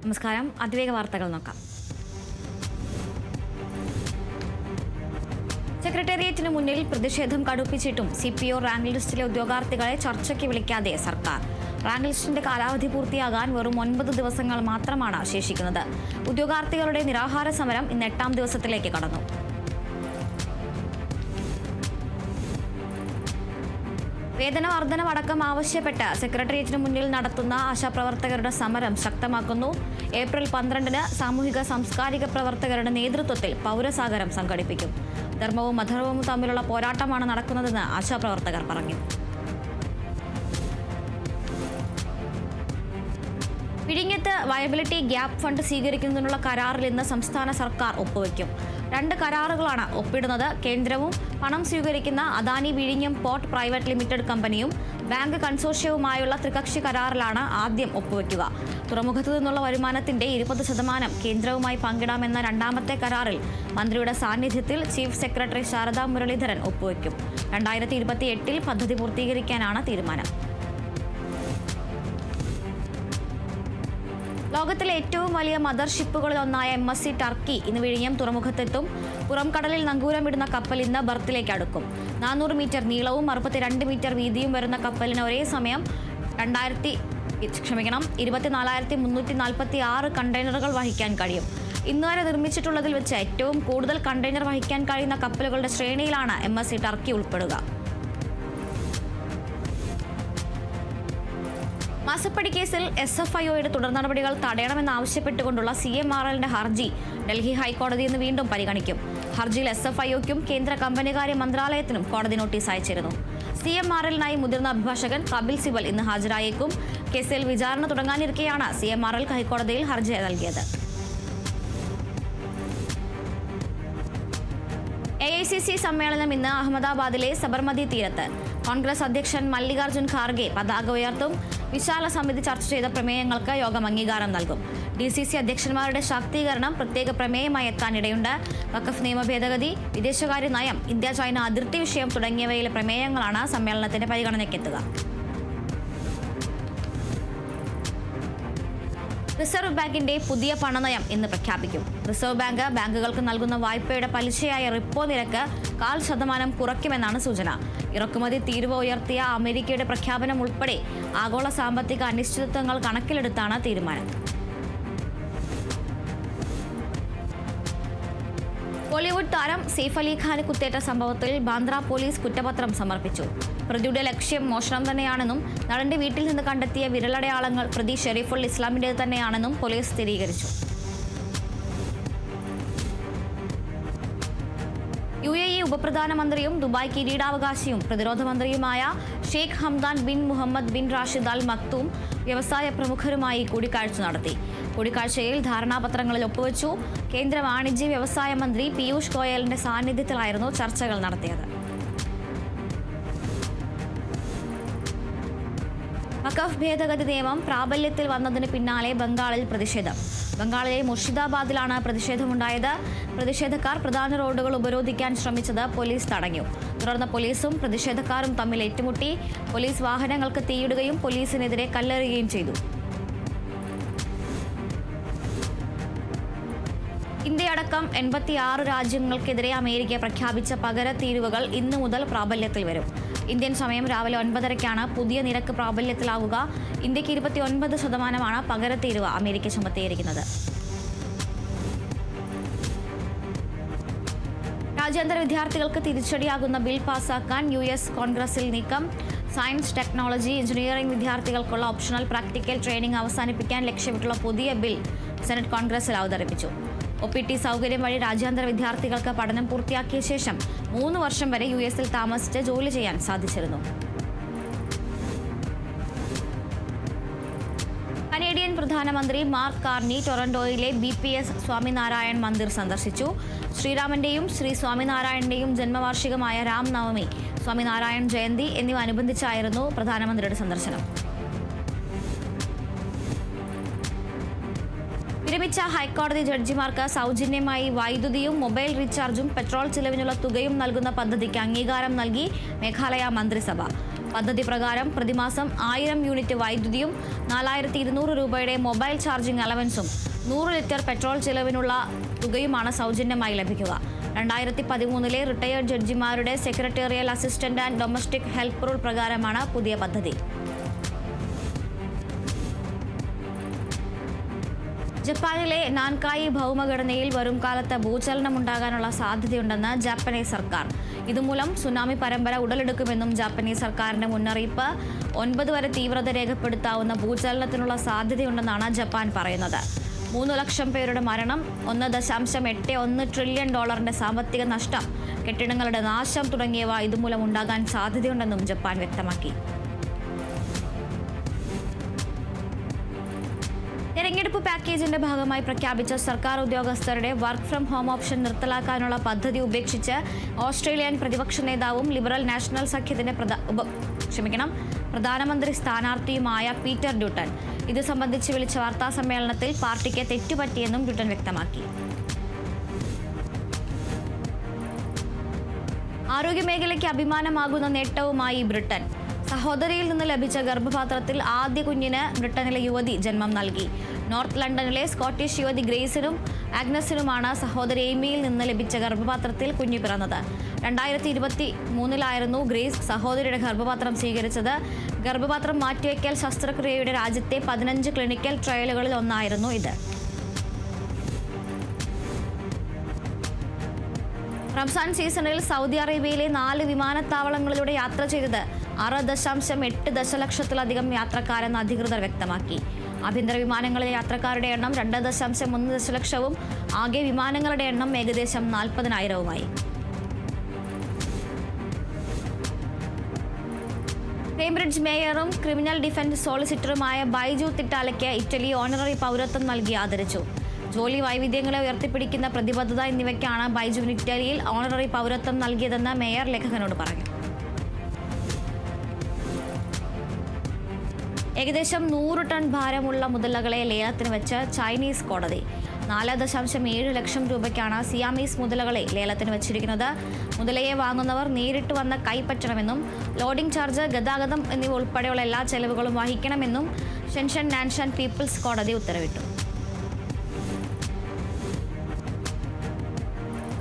നമസ്കാരം. അതിവേഗ വാർത്തകൾ നോക്കാം. സെക്രട്ടേറിയറ്റിന് മുന്നിൽ പ്രതിഷേധം കടുപ്പിച്ചിട്ടും CPO റാങ്ക് ലിസ്റ്റിലെ ഉദ്യോഗാർത്ഥികളെ ചർച്ചയ്ക്ക് വിളിക്കാതെ സർക്കാർ. റാങ്ക് ലിസ്റ്റിന്റെ കാലാവധി പൂർത്തിയാകാൻ വെറും 9 ദിവസങ്ങൾ മാത്രമാണ് ശേഷിക്കുന്നത്. ഉദ്യോഗാർത്ഥികളുടെ നിരാഹാര സമരം ഇന്ന് 8ാം ദിവസത്തിലേക്ക് കടന്നു. വേതന വർധനമടക്കം ആവശ്യപ്പെട്ട് സെക്രട്ടേറിയറ്റിന് മുന്നിൽ നടത്തുന്ന ആശാപ്രവർത്തകരുടെ സമരം ശക്തമാക്കുന്നു. ഏപ്രിൽ 12-ന് സാമൂഹിക സാംസ്കാരിക പ്രവർത്തകരുടെ നേതൃത്വത്തിൽ പൗരസാഗരം സംഘടിപ്പിക്കും. ധർമ്മവും അധർമ്മവും തമ്മിലുള്ള പോരാട്ടമാണ് നടക്കുന്നതെന്ന് ആശാപ്രവർത്തകർ പറഞ്ഞു. വിഴിഞ്ഞത്ത് വയബിലിറ്റി ഗ്യാപ് ഫണ്ട് സ്വീകരിക്കുന്നതിനുള്ള കരാറിൽ ഇന്ന് സംസ്ഥാന സർക്കാർ ഒപ്പുവയ്ക്കും. 2 കരാറുകളാണ് ഒപ്പിടുന്നത്. കേന്ദ്രവും പണം സ്വീകരിക്കുന്ന അദാനി വിഴിഞ്ഞം പോർട്ട് പ്രൈവറ്റ് ലിമിറ്റഡ് കമ്പനിയും ബാങ്ക് കൺസോർഷ്യവുമായുള്ള ത്രികക്ഷി കരാറിലാണ് ആദ്യം ഒപ്പുവയ്ക്കുക. തുറമുഖത്തു നിന്നുള്ള വരുമാനത്തിന്റെ 20% കേന്ദ്രവുമായി പങ്കിടാമെന്ന 2ാമത്തെ കരാറിൽ മന്ത്രിയുടെ സാന്നിധ്യത്തിൽ ചീഫ് സെക്രട്ടറി ശാരദാ മുരളീധരൻ ഒപ്പുവയ്ക്കും. 2028-ൽ പദ്ധതി പൂർത്തീകരിക്കാനാണ് തീരുമാനം. ലോകത്തിലെ ഏറ്റവും വലിയ മദർഷിപ്പുകളിലൊന്നായ MSC ടർക്കി ഇന്ന് വിഴിഞ്ഞം തുറമുഖത്തെത്തും. പുറംകടലിൽ നങ്കൂരമിടുന്ന കപ്പൽ ഇന്ന് ബർത്തിലേക്ക് അടുക്കും. 400 മീറ്റർ നീളവും 62 മീറ്റർ വീതിയും വരുന്ന കപ്പലിന് ഒരേ സമയം 24,346 കണ്ടെയ്നറുകൾ വഹിക്കാൻ കഴിയും. ഇന്നുവരെ നിർമ്മിച്ചിട്ടുള്ളതിൽ വെച്ച് ഏറ്റവും കൂടുതൽ കണ്ടെയ്നർ വഹിക്കാൻ കഴിയുന്ന കപ്പലുകളുടെ ശ്രേണിയിലാണ് MSC ടർക്കി ഉൾപ്പെടുക. മാസപ്പടി കേസിൽ SFIOയുടെ തുടർ നടപടികൾ തടയണമെന്നാവശ്യപ്പെട്ടുകൊണ്ടുള്ള CMRLന്റെ ഹർജി ഡൽഹി ഹൈക്കോടതി ഇന്ന് വീണ്ടും പരിഗണിക്കും. ഹർജിയിൽ SFIOയ്ക്കും കേന്ദ്ര കമ്പനികാര്യ മന്ത്രാലയത്തിനും കോടതി നോട്ടീസ് അയച്ചിരുന്നു. CMRLനായി മുതിർന്ന അഭിഭാഷകൻ കപിൽ സിബൽ ഇന്ന് ഹാജരായേക്കും. കേസിൽ വിചാരണ തുടങ്ങാനിരിക്കെയാണ് CMRL ഹൈക്കോടതിയിൽ ഹർജി നൽകിയത്. AICC സമ്മേളനം ഇന്ന് അഹമ്മദാബാദിലെ സബർമതി തീരത്ത്. കോൺഗ്രസ് അധ്യക്ഷൻ മല്ലികാർജ്ജുൻ ഖാർഗെ പതാക ഉയർത്തും. വിശാല സമിതി ചർച്ച ചെയ്ത പ്രമേയങ്ങൾക്ക് യോഗം അംഗീകാരം നൽകും. DCC അധ്യക്ഷന്മാരുടെ ശാക്തീകരണം പ്രത്യേക പ്രമേയമായി എത്താനിടയുണ്ട്. വഖഫ് നിയമ ഭേദഗതി, വിദേശകാര്യ നയം, ഇന്ത്യ ചൈന അതിർത്തി വിഷയം തുടങ്ങിയവയിലെ പ്രമേയങ്ങളാണ് സമ്മേളനത്തിന്റെ പരിഗണനയ്ക്കെത്തുക. റിസർവ് ബാങ്കിന്റെ പുതിയ പണനയം ഇന്ന് പ്രഖ്യാപിക്കും. റിസർവ് ബാങ്ക് ബാങ്കുകൾക്ക് നൽകുന്ന വായ്പയുടെ പലിശയായ റിപ്പോ നിരക്ക് 0.5% കുറയ്ക്കുമെന്നാണ് സൂചന. ഇറക്കുമതി തീരുവ ഉയർത്തിയ അമേരിക്കയുടെ പ്രഖ്യാപനം ഉൾപ്പെടെ ആഗോള സാമ്പത്തിക അനിശ്ചിതത്വങ്ങൾ കണക്കിലെടുത്താണ് തീരുമാനം. ബോളിവുഡ് താരം സെയ്ഫ് അലി ഖാന് കുത്തേറ്റ സംഭവത്തിൽ ബാന്ദ്ര പോലീസ് കുറ്റപത്രം സമർപ്പിച്ചു. പ്രതിയുടെ ലക്ഷ്യം മോഷണം തന്നെയാണെന്നും നടന്റെ വീട്ടിൽ നിന്ന് കണ്ടെത്തിയ വിരലടയാളങ്ങൾ പ്രതി ഷെരീഫുൽ ഇസ്ലാമിന്റേത് തന്നെയാണെന്നും പോലീസ് സ്ഥിരീകരിച്ചു. UAE ഉപപ്രധാനമന്ത്രിയും ദുബായ് കിരീടാവകാശിയും പ്രതിരോധ മന്ത്രിയുമായ Sheikh Hamdan bin Mohammed bin Rashid Al Maktoum വ്യവസായ പ്രമുഖരുമായി കൂടിക്കാഴ്ച നടത്തി. കൂടിക്കാഴ്ചയിൽ ധാരണാപത്രങ്ങളിൽ ഒപ്പുവെച്ചു. കേന്ദ്ര വാണിജ്യ വ്യവസായ മന്ത്രി പീയൂഷ് ഗോയലിന്റെ സാന്നിധ്യത്തിലായിരുന്നു ചർച്ചകൾ നടത്തിയത്. വഖഫ് ഭേദഗതി നിയമം പ്രാബല്യത്തിൽ വന്നതിന് പിന്നാലെ ബംഗാളിൽ പ്രതിഷേധം. ബംഗാളിലെ മുർഷിദാബാദിലാണ് പ്രതിഷേധമുണ്ടായത്. പ്രതിഷേധക്കാർ പ്രധാന റോഡുകൾ ഉപരോധിക്കാൻ ശ്രമിച്ചത് പോലീസ് തടഞ്ഞു. തുടർന്ന് പോലീസും പ്രതിഷേധക്കാരും തമ്മിൽ ഏറ്റുമുട്ടി. പോലീസ് വാഹനങ്ങൾക്ക് തീയിടുകയും പോലീസിനെതിരെ കല്ലെറിയുകയും ചെയ്തു. ഇന്ത്യയടക്കം 86 രാജ്യങ്ങൾക്കെതിരെ അമേരിക്ക പ്രഖ്യാപിച്ച പകര തീരുവകൾ ഇന്നു മുതൽ പ്രാബല്യത്തിൽ വരും. ഇന്ത്യൻ സമയം രാവിലെ 9:30-ക്കാണ് പുതിയ നിരക്ക് പ്രാബല്യത്തിലാവുക. ഇന്ത്യക്ക് 29% പകര തീരുവ അമേരിക്ക ചുമത്തിയിരിക്കുന്നത്. രാജ്യാന്തര വിദ്യാർത്ഥികൾക്ക് തിരിച്ചടിയാകുന്ന ബിൽ പാസാക്കാൻ US കോൺഗ്രസിൽ നീക്കം. സയൻസ്, ടെക്നോളജി, എഞ്ചിനീയറിംഗ് വിദ്യാർത്ഥികൾക്കുള്ള ഓപ്ഷണൽ പ്രാക്ടിക്കൽ ട്രെയിനിംഗ് അവസാനിപ്പിക്കാൻ ലക്ഷ്യമിട്ടുള്ള പുതിയ ബിൽ സെനറ്റ് കോൺഗ്രസിൽ അവതരിപ്പിച്ചു. OPT സൗകര്യം വഴി രാജ്യാന്തര വിദ്യാർത്ഥികൾക്ക് പഠനം പൂർത്തിയാക്കിയ ശേഷം 3 വർഷം വരെ US-ൽ താമസിച്ച് ജോലി ചെയ്യാൻ സാധിച്ചിരുന്നു. കനേഡിയൻ പ്രധാനമന്ത്രി മാർക്ക് കാർണി ടൊറന്റോയിലെ BPS സ്വാമിനാരായൺ മന്ദിർ സന്ദർശിച്ചു. ശ്രീരാമന്റെയും ശ്രീ സ്വാമിനാരായണന്റെയും ജന്മവാർഷികമായ രാം നവമി, സ്വാമിനാരായൺ ജയന്തി എന്നിവ അനുബന്ധിച്ചായിരുന്നു പ്രധാനമന്ത്രിയുടെ സന്ദർശനം. വിരമിച്ച ഹൈക്കോടതി ജഡ്ജിമാർക്ക് സൗജന്യമായി വൈദ്യുതിയും മൊബൈൽ റീചാർജും പെട്രോൾ ചിലവിനുള്ള തുകയും നൽകുന്ന പദ്ധതിക്ക് അംഗീകാരം നൽകി മേഘാലയ മന്ത്രിസഭ. പദ്ധതി പ്രകാരം പ്രതിമാസം 1000 യൂണിറ്റ് വൈദ്യുതിയും 4200 രൂപയുടെ മൊബൈൽ ചാർജിംഗ് അലവൻസും 100 ലിറ്റർ പെട്രോൾ ചെലവിനുള്ള തുകയുമാണ് സൗജന്യമായി ലഭിക്കുക. 2013 റിട്ടയേർഡ് ജഡ്ജിമാരുടെ secretarial assistant and domestic help rule പ്രകാരമാണ് പുതിയ പദ്ധതി. ജപ്പാനിലെ നാൻകായി ഭൗമഘടനയിൽ വരും കാലത്ത് ഭൂചലനമുണ്ടാകാനുള്ള സാധ്യതയുണ്ടെന്ന് ജാപ്പനീസ് സർക്കാർ. ഇതുമൂലം സുനാമി പരമ്പര ഉടലെടുക്കുമെന്നും ജാപ്പനീസ് സർക്കാരിന്റെ മുന്നറിയിപ്പ്. 9 വരെ തീവ്രത രേഖപ്പെടുത്താവുന്ന ഭൂചലനത്തിനുള്ള സാധ്യതയുണ്ടെന്നാണ് ജപ്പാൻ പറയുന്നത്. 3 ലക്ഷം പേരുടെ മരണം, $1.81 ട്രില്യൺ സാമ്പത്തിക നഷ്ടം, കെട്ടിടങ്ങളുടെ നാശം തുടങ്ങിയവ ഇതുമൂലം ഉണ്ടാകാൻ സാധ്യതയുണ്ടെന്നും ജപ്പാൻ വ്യക്തമാക്കി. തെരഞ്ഞെടുപ്പ് പാക്കേജിന്റെ ഭാഗമായി പ്രഖ്യാപിച്ച സർക്കാർ ഉദ്യോഗസ്ഥരുടെ വർക്ക് ഫ്രം ഹോം ഓപ്ഷൻ നിർത്തലാക്കാനുള്ള പദ്ധതി ഉപേക്ഷിച്ച് ഓസ്ട്രേലിയൻ പ്രതിപക്ഷ നേതാവും ലിബറൽ നാഷണൽ സഖ്യത്തിന്റെ പ്രധാനമന്ത്രി സ്ഥാനാർത്ഥിയുമായ പീറ്റർ ഡ്യൂട്ടൺ ഇത് സംബന്ധിച്ച് വിളിച്ച വാർത്താ സമ്മേളനത്തിൽ പാർട്ടിക്ക് തെറ്റുപറ്റിയെന്നും ഡ്യൂട്ടൺ വ്യക്തമാക്കി. ആരോഗ്യമേഖലയ്ക്ക് അഭിമാനമാകുന്ന നേട്ടവുമായി ബ്രിട്ടൻ. സഹോദരിയിൽ നിന്ന് ലഭിച്ച ഗർഭപാത്രത്തിൽ ആദ്യ കുഞ്ഞിന് ബ്രിട്ടനിലെ യുവതി ജന്മം നൽകി. നോർത്ത് ലണ്ടനിലെ സ്കോട്ടിഷ് യുവതി ഗ്രേസിനും ആഗ്നസിനുമാണ് സഹോദരി എയ്മിയിൽ നിന്ന് ലഭിച്ച ഗർഭപാത്രത്തിൽ കുഞ്ഞ് പിറന്നത്. 2023 ഗ്രേസ് സഹോദരിയുടെ ഗർഭപാത്രം സ്വീകരിച്ചത്. ഗർഭപാത്രം മാറ്റിവെക്കൽ ശസ്ത്രക്രിയയുടെ രാജ്യത്തെ 15 ക്ലിനിക്കൽ ട്രയലുകളിൽ ഒന്നായിരുന്നു ഇത്. റംസാൻ സീസണിൽ സൗദി അറേബ്യയിലെ 4 വിമാനത്താവളങ്ങളിലൂടെ യാത്ര ചെയ്തത് 6.8 ദശലക്ഷത്തിലധികം യാത്രക്കാരെന്ന് അധികൃതർ വ്യക്തമാക്കി. ആഭ്യന്തര വിമാനങ്ങളിലെ യാത്രക്കാരുടെ എണ്ണം 2.1 ദശലക്ഷവും ആകെ വിമാനങ്ങളുടെ എണ്ണം ഏകദേശം 40,000വുമായി. കേംബ്രിഡ്ജ് മേയറും ക്രിമിനൽ ഡിഫൻസ് സോളിസിറ്ററുമായ ബൈജു തിട്ടാലയ്ക്ക് ഇറ്റലി ഓണററി പൗരത്വം നൽകി ആദരിച്ചു. ജോലി വൈവിധ്യങ്ങളെ ഉയർത്തിപ്പിടിക്കുന്ന പ്രതിബദ്ധത എന്നിവയ്ക്കാണ് ബൈജുവിന് ഇറ്റലിയിൽ ഓണററി പൗരത്വം നൽകിയതെന്ന് മേയർ ലേഖകനോട് പറഞ്ഞു. ഏകദേശം 100 ടൺ ഭാരമുള്ള മുതലകളെ ലേലത്തിന് വെച്ച് ചൈനീസ് കോടതി. 4.7 ലക്ഷം രൂപയ്ക്കാണ് സിയാമീസ് മുതലകളെ ലേലത്തിന് വെച്ചിരിക്കുന്നത്. മുതലയെ വാങ്ങുന്നവർ നേരിട്ട് വന്ന് കൈപ്പറ്റണമെന്നും ലോഡിംഗ് ചാർജ്, ഗതാഗതം എന്നിവ ഉൾപ്പെടെയുള്ള എല്ലാ ചെലവുകളും വഹിക്കണമെന്നും ഷെൻഷൻ നാൻഷൻ പീപ്പിൾസ് കോടതി ഉത്തരവിട്ടു.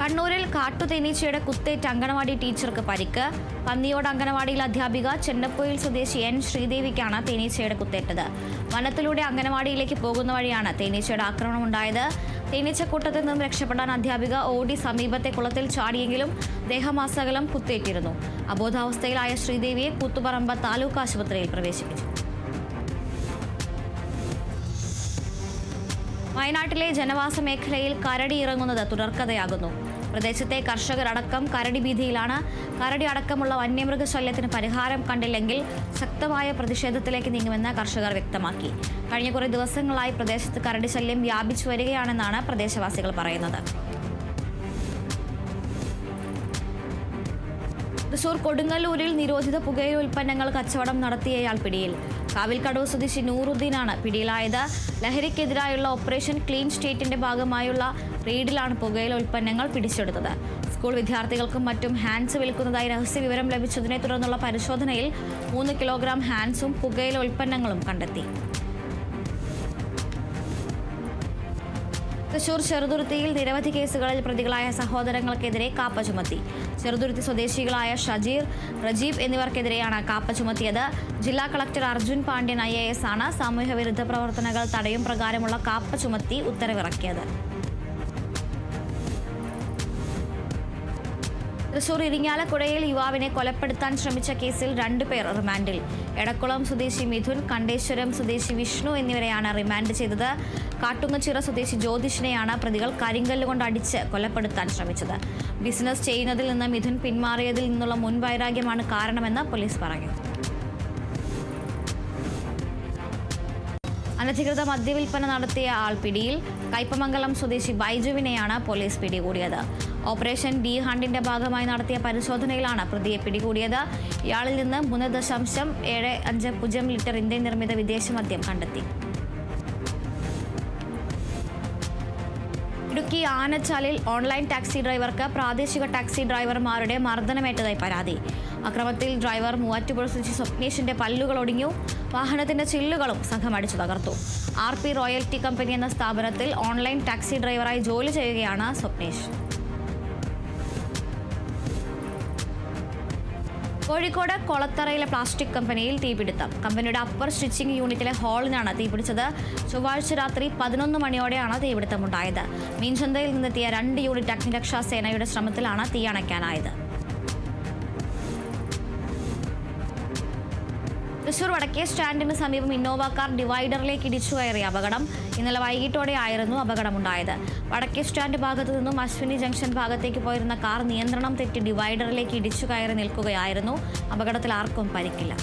കണ്ണൂരിൽ കാട്ടുതേനീച്ചയുടെ കുത്തേറ്റ് അങ്കണവാടി ടീച്ചർക്ക് പരിക്ക്. പന്നിയോട് അങ്കണവാടിയിൽ അധ്യാപിക ചെന്നപ്പൊയിൽ സ്വദേശി N ശ്രീദേവിക്കാണ് തേനീച്ചയുടെ കുത്തേറ്റത്. വനത്തിലൂടെ അങ്കണവാടിയിലേക്ക് പോകുന്ന വഴിയാണ് തേനീച്ചയുടെ ആക്രമണമുണ്ടായത്. തേനീച്ചക്കൂട്ടത്തിൽ നിന്നും രക്ഷപ്പെടാൻ അധ്യാപിക ഓടി സമീപത്തെ കുളത്തിൽ ചാടിയെങ്കിലും ദേഹമാസകലം കുത്തേറ്റിരുന്നു. അബോധാവസ്ഥയിലായ ശ്രീദേവിയെ കൂത്തുപറമ്പ് താലൂക്ക് ആശുപത്രിയിൽ പ്രവേശിപ്പിച്ചു. വയനാട്ടിലെ ജനവാസ മേഖലയിൽ കരടി ഇറങ്ങുന്നത് തുടർക്കഥയാകുന്നു. പ്രദേശത്തെ കർഷകരടക്കം കരടി ഭീതിയിലാണ്. കരടി അടക്കമുള്ള വന്യമൃഗശല്യത്തിന് പരിഹാരം കണ്ടില്ലെങ്കിൽ ശക്തമായ പ്രതിഷേധത്തിലേക്ക് നീങ്ങുമെന്ന് കർഷകർ വ്യക്തമാക്കി. കഴിഞ്ഞ കുറേ ദിവസങ്ങളായി പ്രദേശത്ത് കരടി ശല്യം വ്യാപിച്ചു വരികയാണെന്നാണ് പ്രദേശവാസികൾ പറയുന്നത്. തൃശൂർ കൊടുങ്ങല്ലൂരിൽ നിരോധിത പുകയില ഉൽപ്പന്നങ്ങൾ കച്ചവടം നടത്തിയയാൾ പിടിയിൽ. കാവിൽക്കടവ് സ്വദേശി നൂറുദ്ദീനാണ് പിടിയിലായത്. ലഹരിക്കെതിരായുള്ള ഓപ്പറേഷൻ ക്ലീൻ സ്റ്റേറ്റിന്റെ ഭാഗമായുള്ള റെയ്ഡിലാണ് പുകയില ഉൽപ്പന്നങ്ങൾ പിടിച്ചെടുത്തത്. സ്കൂൾ വിദ്യാർത്ഥികൾക്കും മറ്റും ഹാൻഡ്സ് വിൽക്കുന്നതായി രഹസ്യ വിവരം ലഭിച്ചതിനെ തുടർന്നുള്ള പരിശോധനയിൽ 3 കിലോഗ്രാം ഹാൻഡ്സും പുകയില ഉൽപ്പന്നങ്ങളും കണ്ടെത്തി. തൃശൂർ ചെറുതുരുത്തിയിൽ നിരവധി കേസുകളിൽ പ്രതികളായ സഹോദരങ്ങൾക്കെതിരെ കാപ്പ ചുമത്തി. ചെറുതുരുത്തി സ്വദേശികളായ ഷജീർ, റജീബ് എന്നിവർക്കെതിരെയാണ് കാപ്പ ചുമത്തിയത്. ജില്ലാ കളക്ടർ അർജുൻ പാണ്ഡ്യൻ IAS ആണ് സാമൂഹ്യവിരുദ്ധ പ്രവർത്തനങ്ങൾ തടയും പ്രകാരമുള്ള കാപ്പ ചുമത്തി ഉത്തരവിറക്കിയത്. തൃശൂർ ഇരിങ്ങാലക്കുടയിൽ യുവാവിനെ കൊലപ്പെടുത്താൻ ശ്രമിച്ച കേസിൽ 2 പേർ റിമാൻഡിൽ. എടക്കുളം സ്വദേശി മിഥുൻ, കണ്ടേശ്വരം സ്വദേശി വിഷ്ണു എന്നിവരെയാണ് റിമാൻഡ് ചെയ്തത്. കാട്ടുങ്ങച്ചിറ സ്വദേശി ജ്യോതിഷിനെയാണ് പ്രതികൾ കരിങ്കല്ലുകൊണ്ട് അടിച്ച് കൊലപ്പെടുത്താൻ ശ്രമിച്ചത്. ബിസിനസ് ചെയ്യുന്നതിൽ നിന്ന് മിഥുൻ പിന്മാറിയതിൽ നിന്നുള്ള മുൻവൈരാഗ്യമാണ് കാരണമെന്ന് പോലീസ് പറഞ്ഞു. അനധികൃത മദ്യവിൽപ്പന നടത്തിയ ആൾ പിടിയിൽ. കയ്പമംഗലം സ്വദേശി ബൈജുവിനെയാണ് പോലീസ് പിടികൂടിയത്. ഓപ്പറേഷൻ ഡി ഹണ്ടിന്റെ ഭാഗമായി നടത്തിയ പരിശോധനയിലാണ് പ്രതിയെ പിടികൂടിയത്. ഇയാളിൽ നിന്ന് 3.75 ലിറ്റർ ഇന്ത്യൻ നിർമ്മിത വിദേശ മദ്യം കണ്ടെത്തി. ഇടുക്കി ആനച്ചാലിൽ ഓൺലൈൻ ടാക്സി ഡ്രൈവർക്ക് പ്രാദേശിക ടാക്സി ഡ്രൈവർമാരുടെ മർദ്ദനമേറ്റതായി പരാതി. അക്രമത്തിൽ ഡ്രൈവർ മൂവാറ്റുപുഴ സ്വദേശി സ്വപ്നേഷിന്റെ പല്ലുകൾ ഒടിഞ്ഞു. വാഹനത്തിന്റെ ചില്ലുകളും സംഘം അടിച്ചു തകർത്തു. RP റോയൽറ്റി കമ്പനി എന്ന സ്ഥാപനത്തിൽ ഓൺലൈൻ ടാക്സി ഡ്രൈവറായി ജോലി ചെയ്യുകയാണ് സ്വപ്നേഷ്. കോഴിക്കോട് കൊളത്തറയിലെ പ്ലാസ്റ്റിക് കമ്പനിയിൽ തീപിടുത്തം. കമ്പനിയുടെ അപ്പർ സ്റ്റിച്ചിംഗ് യൂണിറ്റിലെ ഹാളിനാണ് തീപിടിച്ചത്. ചൊവ്വാഴ്ച രാത്രി 11 മണിയോടെയാണ് തീപിടുത്തമുണ്ടായത്. മീൻചന്തയിൽ നിന്നെത്തിയ 2 യൂണിറ്റ് അഗ്നിരക്ഷാ സേനയുടെ ശ്രമത്തിലാണ് തീയണയ്ക്കാനായത്. തൃശൂർ വടക്കേ സ്റ്റാൻഡിന് സമീപം ഇന്നോവ കാർ ഡിവൈഡറിലേക്ക് ഇടിച്ചു കയറിയ അപകടം. ഇന്നലെ വൈകിട്ടോടെയായിരുന്നു അപകടമുണ്ടായത്. വടക്കേ സ്റ്റാൻഡ് ഭാഗത്തു നിന്നും അശ്വിനി ജംഗ്ഷൻ ഭാഗത്തേക്ക് പോയിരുന്ന കാർ നിയന്ത്രണം തെറ്റി ഡിവൈഡറിലേക്ക് ഇടിച്ചു കയറി നിൽക്കുകയായിരുന്നു. അപകടത്തിൽ ആർക്കും പരിക്കില്ല.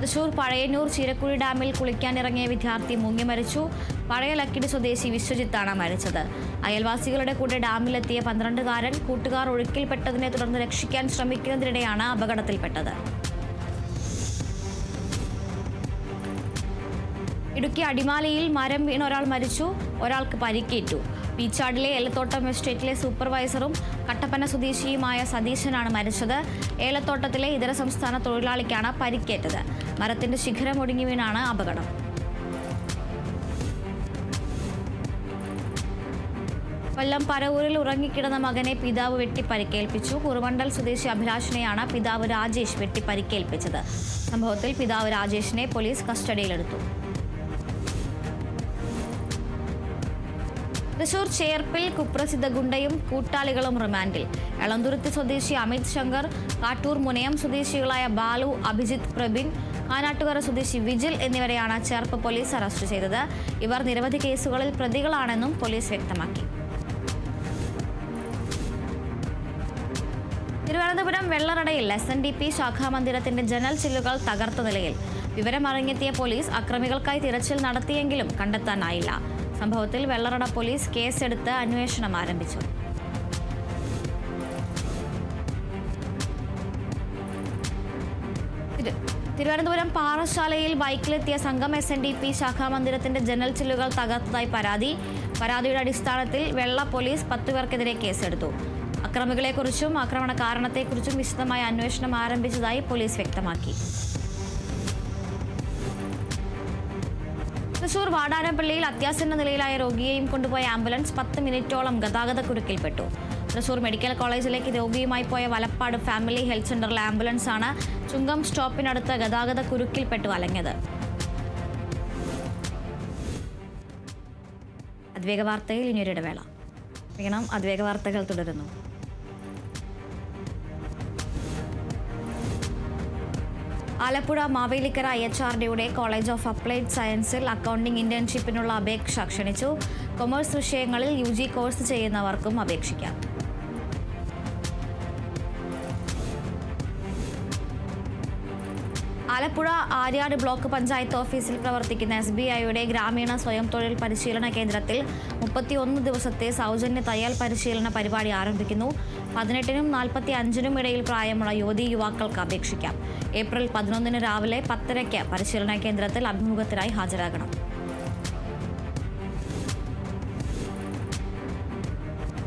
തൃശൂർ പഴയന്നൂർ ചീരക്കുഴി ഡാമിൽ കുളിക്കാനിറങ്ങിയ വിദ്യാർത്ഥി മുങ്ങി മരിച്ചു. പഴയ ലക്കിടി സ്വദേശി വിശ്വജിത്താണ് മരിച്ചത്. അയൽവാസികളുടെ കൂടെ ഡാമിലെത്തിയ 12-കാരൻ കൂട്ടുകാർ ഒഴുക്കിൽപ്പെട്ടതിനെ തുടർന്ന് രക്ഷിക്കാൻ ശ്രമിക്കുന്നതിനിടെയാണ് അപകടത്തിൽപ്പെട്ടത്. ഇടുക്കി അടിമാലിയിൽ മരം വീണ് ഒരാൾ മരിച്ചു. ഒരാൾക്ക് പരിക്കേറ്റു. പീച്ചാടിലെ ഏലത്തോട്ടം എസ്റ്റേറ്റിലെ സൂപ്പർവൈസറും കട്ടപ്പന സ്വദേശിയുമായ സതീശനാണ് മരിച്ചത്. ഏലത്തോട്ടത്തിലെ ഇതര സംസ്ഥാന തൊഴിലാളിക്കാണ് പരിക്കേറ്റത്. മരത്തിന്റെ ശിഖരം ഒടിഞ്ഞു വീണാണ് അപകടം. കൊല്ലം പരവൂരിൽ ഉറങ്ങിക്കിടന്ന മകനെ പിതാവ് വെട്ടി പരിക്കേൽപ്പിച്ചു. കുറുമണ്ടൽ സ്വദേശി അഭിലാഷിനെയാണ് പിതാവ് രാജേഷ് വെട്ടി പരിക്കേൽപ്പിച്ചത്. സംഭവത്തിൽ പിതാവ് രാജേഷിനെ പോലീസ് കസ്റ്റഡിയിലെടുത്തു. തൃശൂർ ചേർപ്പിൽ കുപ്രസിദ്ധ ഗുണ്ടയും കൂട്ടാളികളും റിമാൻഡിൽ. എളന്തുരുത്തി സ്വദേശി അമിത് ശങ്കർ, കാട്ടൂർ മുനയം സ്വദേശികളായ ബാലു, അഭിജിത്ത്, പ്രബിൻ, കാനാട്ടുകര സ്വദേശി വിജിൽ എന്നിവരെയാണ് ചേർപ്പ് പോലീസ് അറസ്റ്റ് ചെയ്തത്. ഇവർ നിരവധി കേസുകളിൽ പ്രതികളാണെന്നും പോലീസ് വ്യക്തമാക്കി. തിരുവനന്തപുരം വെള്ളറടയിൽ SNDP ശാഖാമന്ദിരത്തിന്റെ ജനൽ ചില്ലുകൾ തകർത്ത നിലയിൽ. വിവരമറിഞ്ഞെത്തിയ പോലീസ് അക്രമികൾക്കായി തിരച്ചിൽ നടത്തിയെങ്കിലും കണ്ടെത്താനായില്ല. സംഭവത്തിൽ വെള്ളറട പോലീസ് കേസെടുത്ത് അന്വേഷണം ആരംഭിച്ചു. തിരുവനന്തപുരം പാറശാലയിൽ ബൈക്കിലെത്തിയ സംഘം SNDP ശാഖാമന്ദിരത്തിന്റെ ജനൽ ചില്ലുകൾ തകർത്തതായി പരാതി. പരാതിയുടെ അടിസ്ഥാനത്തിൽ വെള്ള പോലീസ് 10 പേർക്കെതിരെ കേസെടുത്തു. അക്രമികളെക്കുറിച്ചും ആക്രമണ കാരണത്തെക്കുറിച്ചും വിശദമായ അന്വേഷണം ആരംഭിച്ചതായി പോലീസ് വ്യക്തമാക്കി. തൃശൂർ വാടാനപ്പള്ളിയിൽ അത്യാസന്ന നിലയിലായ രോഗിയെയും കൊണ്ടുപോയ ആംബുലൻസ് 10 മിനിറ്റോളം ഗതാഗതക്കുരുക്കിൽപ്പെട്ടു. തൃശൂർ മെഡിക്കൽ കോളേജിലേക്ക് രോഗിയുമായി പോയ വലപ്പാട് ഫാമിലി ഹെൽത്ത് സെന്ററിലെ ആംബുലൻസാണ് ചുങ്കം സ്റ്റോപ്പിനടുത്ത് ഗതാഗതക്കുരുക്കിൽപ്പെട്ടു അലഞ്ഞത്. അദ്വേഗ വാർത്തയിൽ ഇനിയൊരു ഇടവേള. അദ്വേഗ വാർത്തകൾ തുടരുന്നു. ആലപ്പുഴ മാവേലിക്കര IHRDയുടെ കോളേജ് ഓഫ് അപ്ലൈഡ് സയൻസിൽ അക്കൗണ്ടിംഗ് ഇന്റേൺഷിപ്പിനുള്ള അപേക്ഷ ക്ഷണിച്ചു. കൊമേഴ്സ് വിഷയങ്ങളിൽ UG കോഴ്സ് ചെയ്യുന്നവർക്കും അപേക്ഷിക്കാം. ആലപ്പുഴ ആര്യാട് ബ്ലോക്ക് പഞ്ചായത്ത് ഓഫീസിൽ പ്രവർത്തിക്കുന്ന SBIയുടെ ഗ്രാമീണ സ്വയം തൊഴിൽ പരിശീലന കേന്ദ്രത്തിൽ 31 ദിവസത്തെ സൗജന്യ തയ്യൽ പരിശീലന പരിപാടി ആരംഭിക്കുന്നു. 18-നും 45-നും ഇടയിൽ പ്രായമുള്ള യുവതീ യുവാക്കൾക്ക് അപേക്ഷിക്കാം. ഏപ്രിൽ 11 രാവിലെ 10:30 പരിശീലന കേന്ദ്രത്തിൽ അഭിമുഖത്തിനായി ഹാജരാകണം.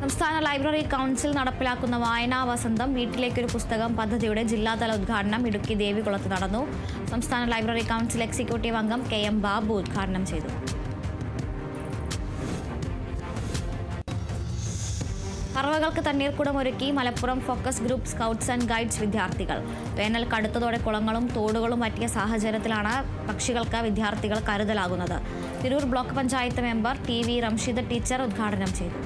സംസ്ഥാന ലൈബ്രറി കൗൺസിൽ നടപ്പിലാക്കുന്ന വായനാ വസന്തം വീട്ടിലേക്കൊരു പുസ്തകം പദ്ധതിയുടെ ജില്ലാതല ഉദ്ഘാടനം ഇടുക്കി ദേവികുളത്ത് നടന്നു. സംസ്ഥാന ലൈബ്രറി കൗൺസിൽ എക്സിക്യൂട്ടീവ് അംഗം KM ബാബു ഉദ്ഘാടനം ചെയ്തു. പറവകൾക്ക് തണ്ണീർക്കുടം ഒരുക്കി Malappuram focus group scouts and guides വിദ്യാർത്ഥികൾ. വേനൽ കടുത്തതോടെ കുളങ്ങളും തോടുകളും പറ്റിയ സാഹചര്യത്തിലാണ് പക്ഷികൾക്ക് വിദ്യാർത്ഥികൾ കരുതലാകുന്നത്. Tirur block panchayat member TV Ramsheeda teacher ഉദ്ഘാടനം ചെയ്തു.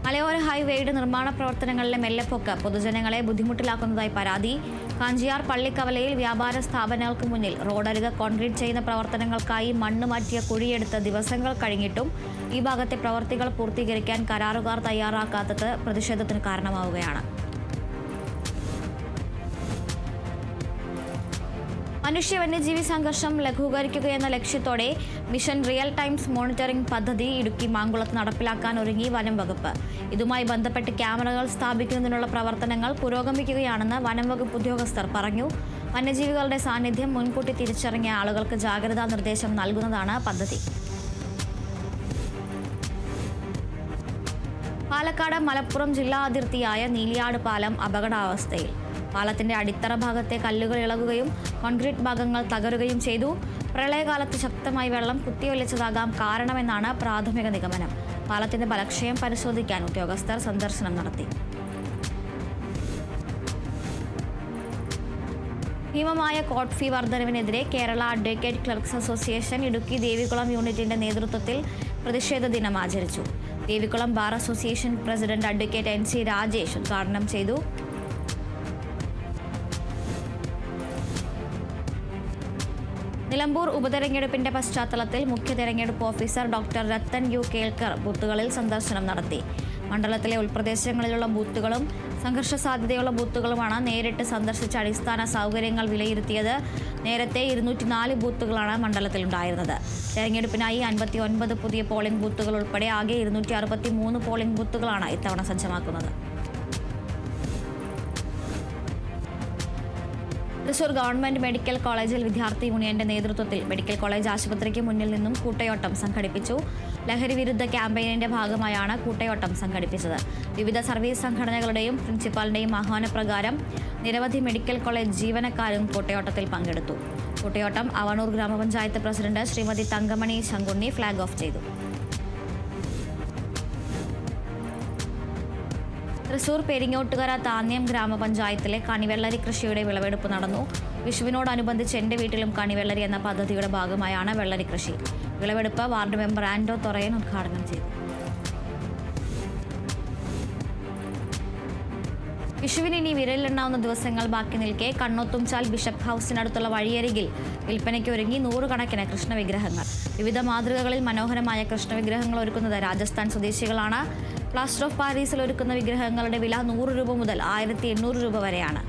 മലയോര ഹൈവേയുടെ നിർമ്മാണ പ്രവർത്തനങ്ങളിലെ മെല്ലെപ്പൊക്ക് പൊതുജനങ്ങളെ ബുദ്ധിമുട്ടിലാക്കുന്നതായി പരാതി. കാഞ്ചിയാർ പള്ളിക്കവലയിൽ വ്യാപാര സ്ഥാപനങ്ങൾക്ക് മുന്നിൽ റോഡരികെ കോൺക്രീറ്റ് ചെയ്യുന്ന പ്രവർത്തനങ്ങൾക്കായി മണ്ണ് മാറ്റിയ കുഴിയെടുത്ത് ദിവസങ്ങൾ കഴിഞ്ഞിട്ടും ഈ ഭാഗത്തെ പ്രവർത്തികൾ പൂർത്തീകരിക്കാൻ കരാറുകാർ തയ്യാറാക്കാത്തത് പ്രതിഷേധത്തിന് കാരണമാവുകയാണ്. മനുഷ്യ വന്യജീവി സംഘർഷം ലഘൂകരിക്കുകയെന്ന ലക്ഷ്യത്തോടെ മിഷൻ റിയൽ ടൈംസ് മോണിറ്ററിംഗ് പദ്ധതി ഇടുക്കി മാങ്കുളത്ത് നടപ്പിലാക്കാൻ ഒരുങ്ങി വനം വകുപ്പ്. ഇതുമായി ബന്ധപ്പെട്ട് ക്യാമറകൾ സ്ഥാപിക്കുന്നതിനുള്ള പ്രവർത്തനങ്ങൾ പുരോഗമിക്കുകയാണെന്ന് വനം വകുപ്പ് ഉദ്യോഗസ്ഥർ പറഞ്ഞു. വന്യജീവികളുടെ സാന്നിധ്യം മുൻകൂട്ടി തിരിച്ചറിഞ്ഞ ആളുകൾക്ക് ജാഗ്രതാ നിർദ്ദേശം നൽകുന്നതാണ് പദ്ധതി. പാലക്കാട് മലപ്പുറം ജില്ലാ അതിർത്തിയായ നീലിയാട് പാലം അപകടാവസ്ഥയിൽ. പാലത്തിന്റെ അടിത്തറ ഭാഗത്തെ കല്ലുകൾ ഇളകുകയും കോൺക്രീറ്റ് ഭാഗങ്ങൾ തകരുകയും ചെയ്തു. പ്രളയകാലത്ത് ശക്തമായി വെള്ളം കുത്തിയൊലിച്ചതാകാം കാരണമെന്നാണ് പ്രാഥമിക നിഗമനം. പാലത്തിന്റെ ബലക്ഷയം പരിശോധിക്കാൻ ഉദ്യോഗസ്ഥർ സന്ദർശനം നടത്തി. ഭീമമായ കോർട്ട് ഫീ വർധനവിനെതിരെ Kerala advocate clerks association Idukki Devikulam യൂണിറ്റിന്റെ നേതൃത്വത്തിൽ പ്രതിഷേധ ദിനം ആചരിച്ചു. Devikulam bar association president advocate NC Rajesh ഉദ്ഘാടനം ചെയ്തു. നിലമ്പൂർ ഉപതെരഞ്ഞെടുപ്പിന്റെ പശ്ചാത്തലത്തിൽ മുഖ്യ തെരഞ്ഞെടുപ്പ് officer doctor Rathan U Kelkar ബൂത്തുകളിൽ സന്ദർശനം നടത്തി. മണ്ഡലത്തിലെ ഉൾപ്രദേശങ്ങളിലുള്ള ബൂത്തുകളും സംഘർഷ സാധ്യതയുള്ള ബൂത്തുകളുമാണ് നേരിട്ട് സന്ദർശിച്ച അടിസ്ഥാന സൗകര്യങ്ങൾ വിലയിരുത്തിയത്. നേരത്തെ 204 ബൂത്തുകളാണ് മണ്ഡലത്തിലുണ്ടായിരുന്നത്. തെരഞ്ഞെടുപ്പിനായി 59 പുതിയ പോളിംഗ് ബൂത്തുകൾ ഉൾപ്പെടെ ആകെ 263 പോളിംഗ് ബൂത്തുകളാണ് ഇത്തവണ സജ്ജമാക്കുന്നത്. തൃശൂർ ഗവൺമെന്റ് മെഡിക്കൽ കോളേജിൽ വിദ്യാർത്ഥി യൂണിയന്റെ നേതൃത്വത്തിൽ മെഡിക്കൽ കോളേജ് ആശുപത്രിക്ക് മുന്നിൽ നിന്നും കൂട്ടയോട്ടം സംഘടിപ്പിച്ചു. ലഹരി വിരുദ്ധ ക്യാമ്പയിനിന്റെ ഭാഗമായാണ് കൂട്ടയോട്ടം സംഘടിപ്പിച്ചത്. വിവിധ സർവീസ് സംഘടനകളുടെയും പ്രിൻസിപ്പാളിന്റെയും ആഹ്വാനപ്രകാരം നിരവധി മെഡിക്കൽ കോളേജ് ജീവനക്കാരും കൂട്ടയോട്ടത്തിൽ പങ്കെടുത്തു. കൂട്ടയോട്ടം അവണൂർ ഗ്രാമപഞ്ചായത്ത് president Shrimati Thankamani Sankunni flag off ചെയ്തു. തൃശൂർ പെരിങ്ങോട്ടുകര താന്യം ഗ്രാമപഞ്ചായത്തിലെ കണിവെള്ളരി കൃഷിയുടെ വിളവെടുപ്പ് നടന്നു. വിഷുവിനോടനുബന്ധിച്ച് എൻ്റെ വീട്ടിലും കണിവെള്ളരി എന്ന പദ്ധതിയുടെ ഭാഗമായാണ് വെള്ളരി കൃഷി. വിളവെടുപ്പ് വാർഡ് മെമ്പർ ആൻഡോ തൊറയൻ ഉദ്ഘാടനം ചെയ്തു. വിഷുവിന് ഇനി വിരലിലെണ്ണാവുന്ന ദിവസങ്ങൾ ബാക്കി നിൽക്കെ കണ്ണോത്തുംചാൽ ബിഷപ്പ് ഹൗസിനടുത്തുള്ള വഴിയരികിൽ വിൽപ്പനയ്ക്ക് ഒരുങ്ങി 100 കണക്കിന് കൃഷ്ണവിഗ്രഹങ്ങൾ. വിവിധ മാതൃകകളിൽ മനോഹരമായ കൃഷ്ണവിഗ്രഹങ്ങൾ ഒരുക്കുന്നത് രാജസ്ഥാൻ സ്വദേശികളാണ്. പ്ലാസ്റ്റർ ഓഫ് പാരീസിൽ ഒരുക്കുന്ന വിഗ്രഹങ്ങളുടെ വില 100 രൂപ മുതൽ 1800 രൂപ വരെയാണ്.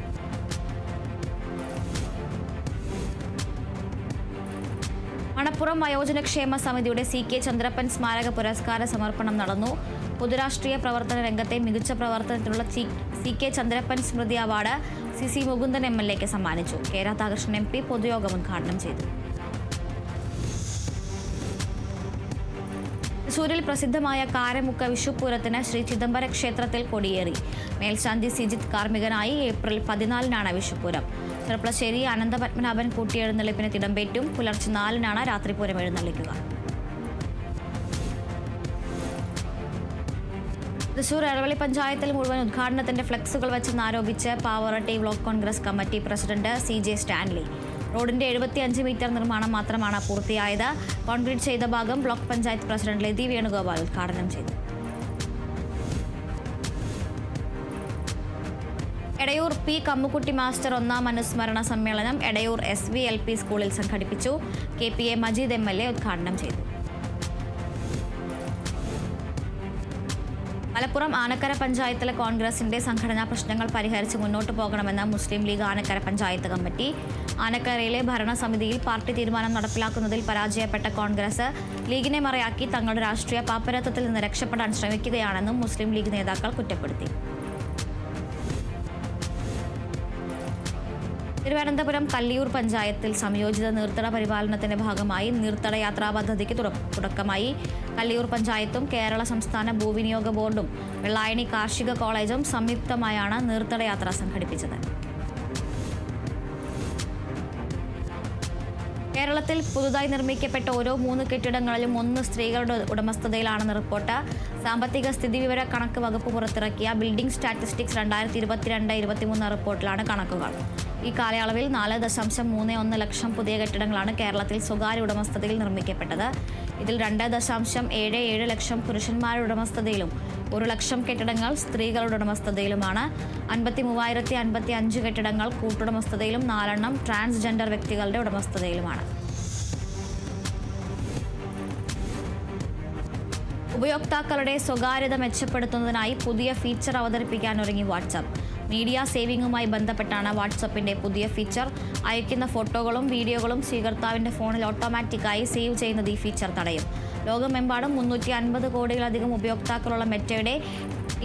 മണപ്പുറം വയോജനക്ഷേമ സമിതിയുടെ CK ചന്ദ്രപ്പൻ സ്മാരക പുരസ്കാര സമർപ്പണം നടന്നു. പൊതുരാഷ്ട്രീയ പ്രവർത്തന രംഗത്തെ മികച്ച പ്രവർത്തനത്തിനുള്ള CK ചന്ദ്രപ്പൻ സ്മൃതി അവാർഡ് CC മുകുന്ദൻ MLAക്ക് സമ്മാനിച്ചു. K രാധാകൃഷ്ണൻ MP പൊതുയോഗം ഉദ്ഘാടനം ചെയ്തു. തൃശൂരിൽ പ്രസിദ്ധമായ കാരമുക്ക വിഷുപ്പൂരത്തിന് ശ്രീ ചിദംബര ക്ഷേത്രത്തിൽ കൊടിയേറി. മേൽശാന്തി സിജിത്ത് കാർമ്മികനായി ഏപ്രിൽ 14-നാണ് വിഷുപ്പൂരം. ചെർപ്പളശ്ശേരി അനന്തപത്മനാഭൻ കൂട്ടിയെഴുന്നള്ളിപ്പിന് തിടമ്പേറ്റും. പുലർച്ചെ 4-നാണ് രാത്രിപൂരം എഴുന്നള്ളിക്കുക. തൃശൂർ എടവള്ളി പഞ്ചായത്തിൽ മുഴുവൻ ഉദ്ഘാടനത്തിന്റെ ഫ്ലെക്സുകൾ വെച്ചെന്നാരോപിച്ച് Pavaratti block Congress committee president CJ Stanley. റോഡിന്റെ 75 മീറ്റർ നിർമ്മാണം മാത്രമാണ് പൂർത്തിയായത്. കോൺക്രീറ്റ് ചെയ്ത ഭാഗം ബ്ലോക്ക് പഞ്ചായത്ത് പ്രസിഡന്റ് ലതി വേണുഗോപാൽ ഉദ്ഘാടനം ചെയ്തു. എടയൂർ P കമ്മുക്കുട്ടി മാസ്റ്റർ 1-ാം അനുസ്മരണ സമ്മേളനം എടയൂർ SVLP സ്കൂളിൽ സംഘടിപ്പിച്ചു. KPA മജീദ് MLA ഉദ്ഘാടനം ചെയ്തു. മലപ്പുറം ആനക്കര പഞ്ചായത്തിലെ കോൺഗ്രസിന്റെ സംഘടനാ പ്രശ്നങ്ങൾ പരിഹരിച്ച് മുന്നോട്ട് പോകണമെന്ന് മുസ്ലിം ലീഗ് ആനക്കര പഞ്ചായത്ത് കമ്മിറ്റി. ആനക്കരയിലെ ഭരണസമിതിയിൽ പാർട്ടി തീരുമാനം നടപ്പിലാക്കുന്നതിൽ പരാജയപ്പെട്ട കോൺഗ്രസ് ലീഗിനെ മറയാക്കി തങ്ങളുടെ രാഷ്ട്രീയ പാപ്പരത്വത്തിൽ നിന്ന് രക്ഷപ്പെടാൻ ശ്രമിക്കുകയാണെന്നും മുസ്ലിം ലീഗ് നേതാക്കൾ കുറ്റപ്പെടുത്തി. തിരുവനന്തപുരം കല്ലിയൂർ പഞ്ചായത്തിൽ സംയോജിത നീർത്തട പരിപാലനത്തിന്റെ ഭാഗമായി നീർത്തട യാത്രാ പദ്ധതിക്ക് തുടക്കമായി. കല്ലിയൂർ പഞ്ചായത്തും കേരള സംസ്ഥാന ഭൂവിനിയോഗ ബോർഡും വെള്ളായണി കാർഷിക കോളേജും സംയുക്തമായാണ് നീർത്തട യാത്ര സംഘടിപ്പിച്ചത്. കേരളത്തിൽ പുതുതായി നിർമ്മിക്കപ്പെട്ട ഓരോ 3 കെട്ടിടങ്ങളിലും 1 സ്ത്രീകളുടെ ഉടമസ്ഥതയിലാണെന്ന് റിപ്പോർട്ട്. സാമ്പത്തിക സ്ഥിതിവിവര കണക്ക് വകുപ്പ് പുറത്തിറക്കിയ ബിൽഡിംഗ് സ്റ്റാറ്റിസ്റ്റിക്സ് 2022-23 റിപ്പോർട്ടിലാണ് കണക്കുകൾ. ഈ കാലയളവിൽ 4.31 ലക്ഷം പുതിയ കെട്ടിടങ്ങളാണ് കേരളത്തിൽ സ്വകാര്യ ഉടമസ്ഥതയിൽ നിർമ്മിക്കപ്പെട്ടത്. ഇതിൽ 2.77 ലക്ഷം പുരുഷന്മാരുടെ ഉടമസ്ഥതയിലും 1 ലക്ഷം കെട്ടിടങ്ങൾ സ്ത്രീകളുടെ ഉടമസ്ഥതയിലുമാണ്. 53,055 കെട്ടിടങ്ങൾ കൂട്ടുടമസ്ഥതയിലും 4 ട്രാൻസ്ജെൻഡർ വ്യക്തികളുടെ ഉടമസ്ഥതയിലുമാണ്. ഉപയോക്താക്കളുടെ സ്വകാര്യത മെച്ചപ്പെടുത്തുന്നതിനായി പുതിയ ഫീച്ചർ അവതരിപ്പിക്കാൻ ഒരുങ്ങി വാട്സാപ്പ്. മീഡിയ സേവിംഗുമായി ബന്ധപ്പെട്ടാണ് വാട്സാപ്പിന്റെ പുതിയ ഫീച്ചർ. അയക്കുന്ന ഫോട്ടോകളും വീഡിയോകളും സ്വീകർത്താവിന്റെ ഫോണിൽ ഓട്ടോമാറ്റിക്കായി സേവ് ചെയ്യുന്നത് ഈ ഫീച്ചർ തടയും. ലോകമെമ്പാടും 350 കോടിയിലധികം ഉപയോക്താക്കളുള്ള മെറ്റയുടെ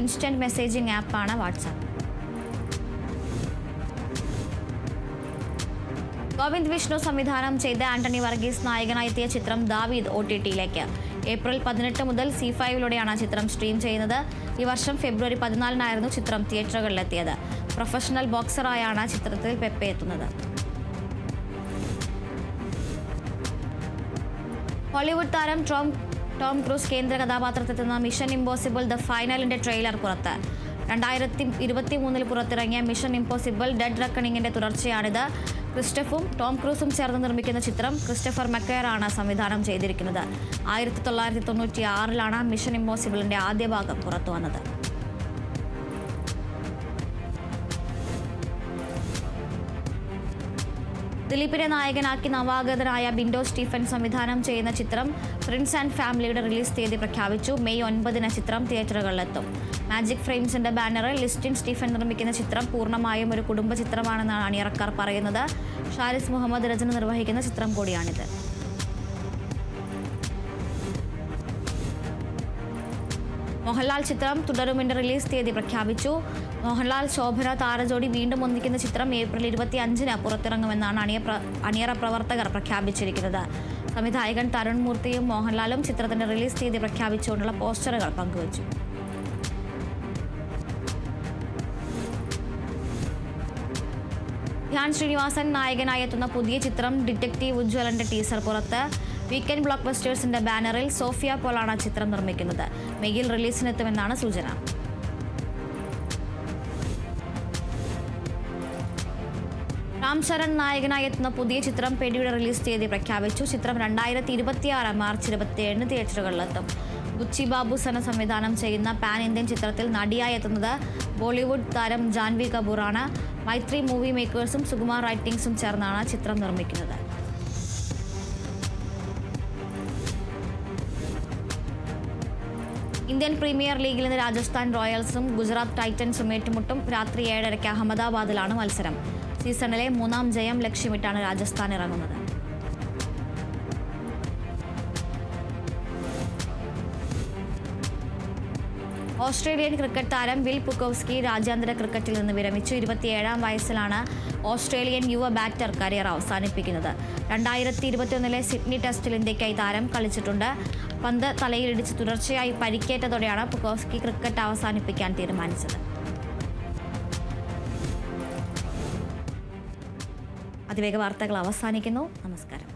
ഇൻസ്റ്റന്റ് മെസ്സേജിംഗ് ആപ്പാണ് വാട്സാപ്പ്. ഗോവിന്ദ് വിഷ്ണു സംവിധാനം ചെയ്ത് ആന്റണി വർഗീസ് നായകനായെത്തിയ ചിത്രം ദാവീദ് OTT-യിലേക്ക് ഏപ്രിൽ 18 മുതൽ C5-ലൂടെയാണ് ചിത്രം സ്ട്രീം ചെയ്യുന്നത്. ഈ വർഷം ഫെബ്രുവരി 14-നായിരുന്നു ചിത്രം തിയേറ്ററുകളിലെത്തിയത്. പ്രൊഫഷണൽ ബോക്സറായാണ് ചിത്രത്തിൽ പെപ്പെ എത്തുന്നത്. ഹോളിവുഡ് താരം ടോം ക്രൂസ് കേന്ദ്ര കഥാപാത്രത്തെത്തുന്ന മിഷൻ ഇംപോസിബിൾ ദ ഫൈനലിന്റെ ട്രെയിലർ പുറത്ത്. 2023 പുറത്തിറങ്ങിയ മിഷൻ ഇംപോസിബിൾ ഡെഡ് റെക്കണിങ്ങിന്റെ തുടർച്ചയാണിത്. ക്രിസ്റ്റഫും ടോം ക്രൂസും ചേർന്ന് നിർമ്മിക്കുന്ന ചിത്രം ക്രിസ്റ്റഫർ മക്കയറാണ് സംവിധാനം ചെയ്തിരിക്കുന്നത്. 1996-ലാണ് മിഷൻ ഇംപോസിബിളിന്റെ ആദ്യ ഭാഗം പുറത്തുവന്നത്. ദിലീപിനെ നായകനാക്കി നവാഗതനായ ബിൻഡോ സ്റ്റീഫൻ സംവിധാനം ചെയ്യുന്ന ചിത്രം ഫ്രണ്ട്സ് ആൻഡ് ഫാമിലിയുടെ റിലീസ് തീയതി പ്രഖ്യാപിച്ചു. മെയ് 9-ന് ചിത്രം തിയേറ്ററുകളിലെത്തും. മാജിക് ഫ്രെയിംസിന്റെ ബാനറിൽ ലിസ്റ്റിൻ സ്റ്റീഫൻ നിർമ്മിക്കുന്ന ചിത്രം പൂർണ്ണമായും ഒരു കുടുംബ ചിത്രമാണെന്നാണ് അണിയറക്കാർ പറയുന്നത്. ഷാരിസ് മുഹമ്മദ് രചന നിർവഹിക്കുന്ന ചിത്രം കൂടിയാണിത്. മോഹൻലാൽ ചിത്രം തുടരുമിന്റെ റിലീസ് തീയതി പ്രഖ്യാപിച്ചു. മോഹൻലാൽ ശോഭന താരജോഡി വീണ്ടും ഒന്നിക്കുന്ന ചിത്രം ഏപ്രിൽ 25-ന് പുറത്തിറങ്ങുമെന്നാണ് അണിയറ പ്രവർത്തകർ പ്രഖ്യാപിച്ചിരിക്കുന്നത്. സംവിധായകൻ തരുൺ മൂർത്തിയും മോഹൻലാലും ചിത്രത്തിന്റെ റിലീസ് തീയതി പ്രഖ്യാപിച്ചുകൊണ്ടുള്ള പോസ്റ്ററുകൾ പങ്കുവച്ചു. ധ്യാൻ ശ്രീനിവാസൻ നായകനായി എത്തുന്ന പുതിയ ചിത്രം ഡിറ്റക്റ്റീവ് ഉജ്ജ്വലന്റെ ടീസർ പുറത്ത്. വീക്കെൻഡ് ബ്ലോക്ക് ബസ്റ്റേഴ്സിന്റെ ബാനറിൽ സോഫിയ പോളാണ് ചിത്രം നിർമ്മിക്കുന്നത്. മെയ്യിൽ റിലീസിനെത്തുമെന്നാണ് സൂചന. രാം ചരൺ നായകനായി എത്തുന്ന പുതിയ ചിത്രം പെഡിയുടെ റിലീസ് തീയതി പ്രഖ്യാപിച്ചു. ചിത്രം 2026 മാർച്ച് 27-ന് തിയേറ്ററുകളിലെത്തും. ബുച്ചി ബാബു സന സംവിധാനം ചെയ്യുന്ന പാൻ ഇന്ത്യൻ ചിത്രത്തിൽ നടിയായി എത്തുന്നത് ബോളിവുഡ് താരം ജാൻവി കപൂറാണ്. മൈത്രി മൂവി മേക്കേഴ്സും സുകുമാർ റൈറ്റിംഗ്സും ചേർന്നാണ് ചിത്രം നിർമ്മിക്കുന്നത്. ഇന്ത്യൻ പ്രീമിയർ ലീഗിൽ ഇന്ന് രാജസ്ഥാൻ റോയൽസും ഗുജറാത്ത് ടൈറ്റൻസും ഏറ്റുമുട്ടും. രാത്രി 7:30 അഹമ്മദാബാദിലാണ് മത്സരം. സീസണിലെ 3-ാം ജയം ലക്ഷ്യമിട്ടാണ് രാജസ്ഥാൻ ഇറങ്ങുന്നത്. ഓസ്ട്രേലിയൻ ക്രിക്കറ്റ് താരം വിൽ പുക്കോവ്സ്കി രാജ്യാന്തര ക്രിക്കറ്റിൽ നിന്ന് വിരമിച്ചു. 27-ാം വയസ്സിലാണ് ഓസ്ട്രേലിയൻ യുവ ബാറ്റർ കരിയർ അവസാനിപ്പിക്കുന്നത്. 2021-ലെ സിഡ്നി ടെസ്റ്റിൽ ഇന്ത്യയ്ക്കായി താരം കളിച്ചിട്ടുണ്ട്. പന്ത് തലയിലിടിച്ച് തുടർച്ചയായി പരിക്കേറ്റതോടെയാണ് പുക്കോവ്സ്കി ക്രിക്കറ്റ് അവസാനിപ്പിക്കാൻ തീരുമാനിച്ചത്. അതിവേഗ വാർത്തകൾ അവസാനിക്കുന്നു. നമസ്കാരം.